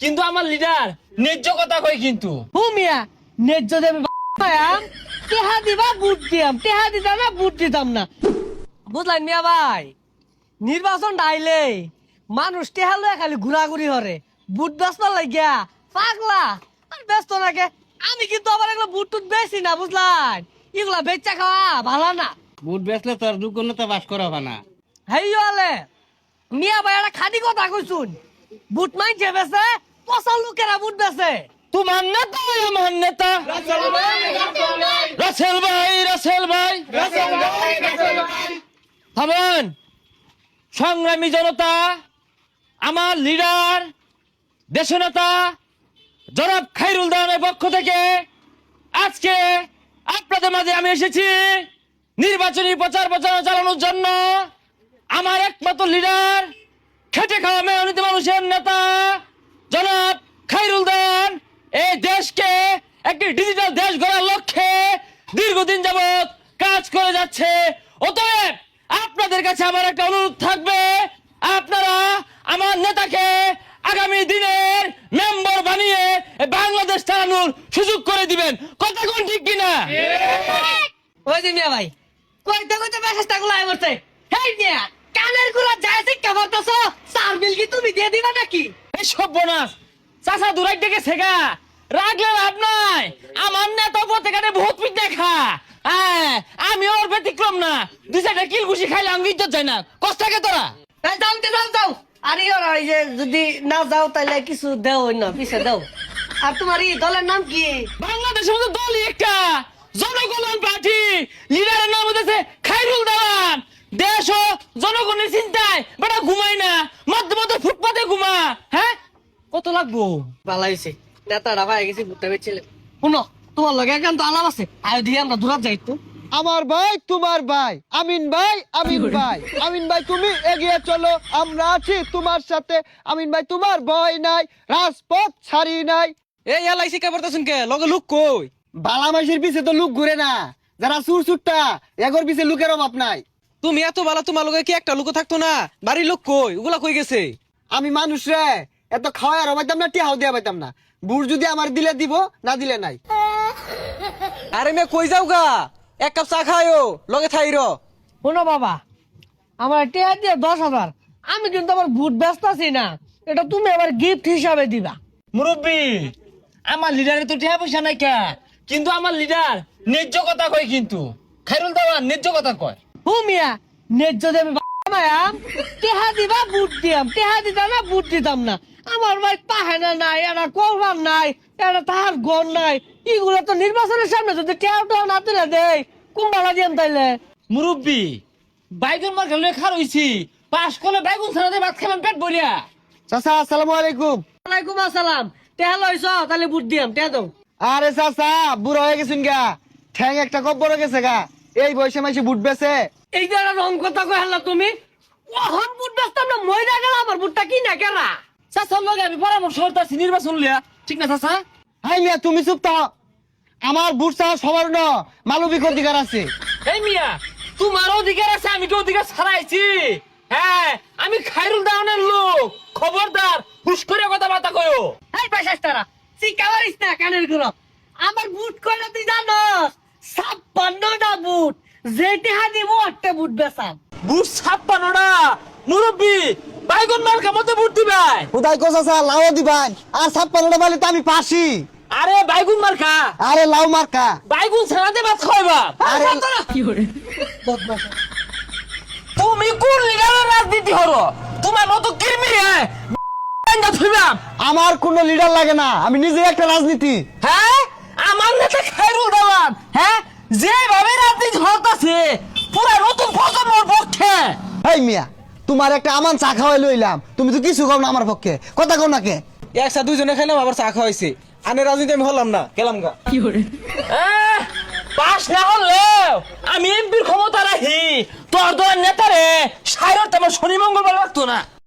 কিন্তু আমার লিডার ন্যায্য কথা কই কিন্তু। মিয়া ন্যায্য দেবে টেহা দিবা বুট দিয়াম, টেহা দিতাম না বুট দিতাম না। বুঝলেন মিয়া ভাই, নির্বাচন ডাইলে মানুষ টেহা লয়ে খালি ঘুরাঘুরি হরে, বুট বেচবার লাগিয়া পাগলা আর ব্যস্ত নাকে। আমি কিন্তু আবার এগুলো বুট টুট বেশি না, বুঝলেন? এগুলা বেচা খাওয়া ভালো না। বুট বেচলে তোর দুর্গণতা বাস করা না। হেই হলে মিয়া ভাই একটা খাদি কথা কইছুন, বুট মাইছে বেছে, পচা লোকেরা বুট বেছে। তোমার নেতা আমার নেতা রাসেল ভাই থামেন। সংগ্রামী জনতা, আমার লিডার দেশনেতা জনাব খায়রুল দাওয়ানের পক্ষ থেকে আজকে আপনাদের মাঝে আমি এসেছি নির্বাচনী প্রচার প্রচারণা চালানোর জন্য। আমার একমাত্র লিডার, খেটে খাওয়া মেহনতি মানুষের নেতা জনাব খায়রুল দাওয়ান এই দেশকে একটি ডিজিটাল দেশ গড়ার লক্ষ্যে দীর্ঘদিন যাবৎ কাজ করে যাচ্ছে। অতএব আপনাদের কাছে আমার একটা অনুরোধ থাকবে, আপনারা আমার নেতাকে আগামী দিনের মেম্বার বানিয়ে বাংলাদেশ চালানোর সুযোগ করে দিবেন। কথা কোন ঠিক কিনা? ওই যে মিয়া ভাই কইতে কইতে মেসেজটা গুলো আই বলছে। হেই মিয়া, কানের গুলা যায় শিক্ষা করতেছো, সার বিল কি তুমি দিয়ে দিবা নাকি? এই সর্বনাশ, চাচা দূরাই ডেকে শেখা রাখলে লাভ নাই। আমার নেতা প্রত্যেকারে বহুত পিঠ দেখা, আমি ওর ব্যতিক্রম না। দুই চারটা কিল ঘুষি খাইলে আমি ইজ্জত যায় না। কষ্ট থাকে তোরা। এই যাও আরে ওরা এই যে যদি না যাও তাহলে কিছু দেও না, পিছে দেও। আর তোমার এই দলের নাম কি? বাংলাদেশের মতো দলই একটা, জনকল্যাণ পার্টি। লিডারের নাম হচ্ছে খায়রুল দাওয়ান। দেশ ও জনগণের চিন্তায় বেটা ঘুমাই না, মধ্যে মধ্যে ফুটপাতে ঘুমা। হ্যাঁ, কত লাগবো? ভালো হয়েছে, নেতাটা ভাই গেছি ঘুরতে পেরেছিলেন। শুনো, তোমার লগে একান্ত আলাপ আছে, আয় দিয়ে আমরা দূরাত যাই তো। আমার ভাই তোমার ভাই আমিন ভাই, আমিন ভাই, আমিন ভাই তুমি এগিয়ে চলো, আমরা আছি তোমার সাথে। আমিন ভাই তোমার ভয় নাই, রাজপথ ছাড়ি নাই। এই এলআইসি কে পড়তাছুন কে লগে লুক কই? বালা মাইশের পিছে তো লোক ঘুরে না, যারা সুর সুট্টা এগোর পিছে লোকের অভাব নাই। তুমি এত ভালো, তোমার লগে কি একটা লোক থাকতো না? বাড়ির লোক কই? ওগুলা কই গেছে? আমি মানুষ রে, এত খাওয়াই আর পাইতাম না, টিহাও দিয়া পাইতাম না। বুড় যদি আমার দিলে দিব, না দিলে নাই। আরে মে কই যাও গা? এক কাপ চা খায়ও লগে থাইর। শোনো বাবা, আমার টেহা দিয়ে 10,000, আমি কিন্তু আমার বুট ব্যস্ত আছি না, এটা তুমি আবার গিফট হিসাবে দিবা। মুরব্বী, আমার লিডারের তো টিয়া পয়সা নাই কে, কিন্তু আমার লিডার ন্যায্য কথা কয় কিন্তু। খায়রুল দাওয়ান ন্যায্য কথা কয়। মিয়া ন্যায্য দেবে মায়াম, টেহা দিবা বুট দিয়াম, টেহা দিতাম না বুট দিতাম না। আমার ভাই পাহেনা নাই, এটা করবার নাই, এটা তাহার গন নাই। এগুলো তো নির্বাচনের সামনে যদি টেহাও না তুলে দেয়, কুম্বালা দিয়াম তাইলে। মুরব্বী, বাইগুন মার্কা লয়ে খার হইছি, পাস করলে বাইগুন ছাড়াতে ভাত খাবেন পেট ভরিয়া। চাচা আসসালামু আলাইকুম। ওয়ালাইকুম আসসালাম। টেহা লইছ তাহলে বুট দিয়াম, টেহা দাও। আরে চাচা বুড়া হয়ে গেছেন গা, ঠ্যাং একটা কব্বর গেছে গা, এই বয়সে মাইসে বুট বেছে। এই যে একটা রং কথা কই হাল্লা তুমি, ওহন বুট বেচতাম না, মইরা গেল আমার বুটটা কি না কেরা। চাচার লগে আমি পরামর্শ করতেছি নির্বাচন লিয়া, ঠিক না চাচা? হাই মিয়া তুমি চুপ থাও, আমার বুট চাওয়া সবার ন মানবিক অধিকার আছে। এই মিয়া, তোমার অধিকার আছে, আমি তো অধিকার ছাড়াইছি। হ্যাঁ, আমি খায়রুল দাওয়ানের লোক, খবরদার হুশ করে কথাবার্তা কয়ো। এই পয়সাস্তারা শিকাবারিস না কানের গুলো। আমার বুট কয়টা তুই জানোস? 56টা বুট, যেটি হাদিব একটা বুট বেচাম। বুট 56টা? মুরব্বী, বাইগুন মার্কা মতো বুট দিবাই। খুদাই কো চাচা লাও দিবান, আর 56টা বালি তো আমি পাসি। আরে বাইগুন মার্কা, আরে লাউ মার্কা। বাইগুন ছাড়াতে ভাত খাইবা। আরে বদমাশ। তুমি কোন লিডারের রাজনীতি হরো? তোমার মতো কিরমি থইবাম। আমার কোন লিডার লাগে না, আমি নিজে একটা রাজনীতি। হ্যাঁ, আমার নেতা খায়রুল দাওয়ান, হ্যাঁ, যেভাবে রাজনীতি হতাছে পুরা নতুন প্রজন্মের পক্ষে। এই মিয়া তোমার একটা আমান চা খাওয়াই লইলাম, তুমি তো কিছু কও না আমার পক্ষে, কথা কও না কে? একসাথে দুইজনে খাইলাম, আবার চা খাওয়াইছে। আনে রাজনীতি আমি হলাম না, গেলাম গা। পাস না হলেও আমি এমপির ক্ষমতা রাখি, তোর দলের নেতারে সাইরত আমার শনি মঙ্গলবার লাগতো না।